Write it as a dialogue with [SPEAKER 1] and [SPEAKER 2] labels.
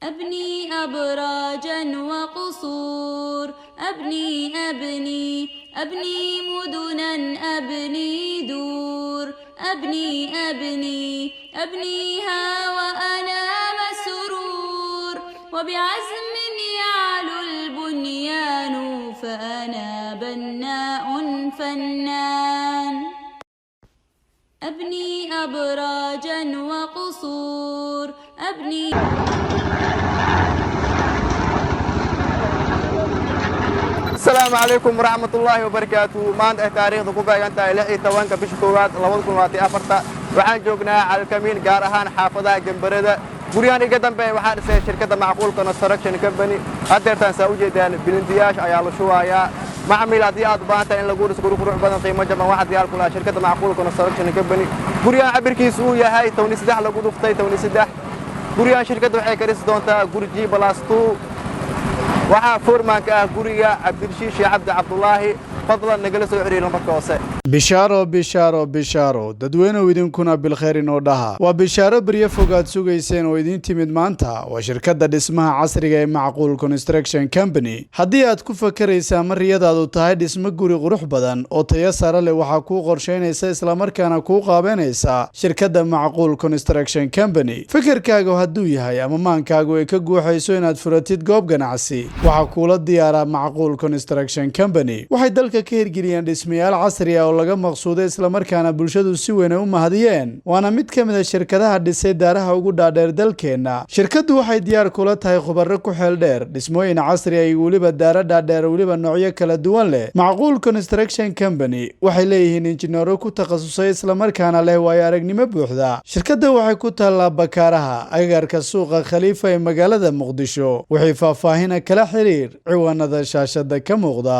[SPEAKER 1] أبني أبراجا وقصور أبني مدنا أبني دور أبنيها وأنا مسرور وبعزم يعلو البنيان فأنا بناء فنان أبني أبراجا وقصور
[SPEAKER 2] السلام عليكم ورحمة الله وبركاته. ما أنت تاريخ دقوبة أنت إلى توانك بشكوات لوضكم واتي أفرتا وحان جوجنا على الكمين جارهان حافظة جنبرده بريان قدام بين وحان شركة معقول كونستراكشن كمباني أدرتان سوجي دان بلندياش أيال شوية معمل أديات بانتا إن لقول سكرو روح بدن قيمة جمع واحد ديال كلها شركة معقول كونستراكشن كمباني بريان عبركي سوية هاي توني سدح لقول فتاي توني سدح بريان شركة وحي كريس دونتا برجي بلاستو waxaa foormaanka ah guriga Cabdirashiid Cabdullaahi fadlan nagala soo xiriirno marka hoose
[SPEAKER 3] bishaaro dadweynuhu idinkuna bilkhayr inoo dhaha waa bishaaro bariye fogaad sugayseen oo idin timid maanta waa shirkadda dhismaha casriga ee Macquul Construction Company haddii aad ku fakaraysaa mariyadaadu tahay dhismo guri qurux badan oo tayo sare leh waxa ku qorsheynaysa isla markaana ku qaabeynaysa shirkadda Macquul Construction Company fikirkaagu hadduu yahay ama maankaagu ay ka guuxayso inaad furatid goob ganacsi waxa kula diyaara Macquul Construction Company waxay dalka ka hirgeliyeen dhismayaal casri ah oo laga maqsuuday isla markaana bulshadu si weyn u mahadiyeen waana mid ka mid ah shirkadaha dhisay daaraha ugu dhaadheer dalkeena shirkadu waxay diyaar kula tahay khubaro ku xeel dheer dhismooyin casri ah iyo waliba daara dhaadheer waliba noocyo kala duwan leh Macquul Construction Company waxay leeyihiin injineero ku takhasusay isla markaana leh waayo aragnimo buuxda shirkadu waxay ku taallaa Bakaaraha agagaarka suuqa Khalifa ee magaalada Muqdisho waxay faahfaahin kala xiriir ciwaanada shaashada ka muuqda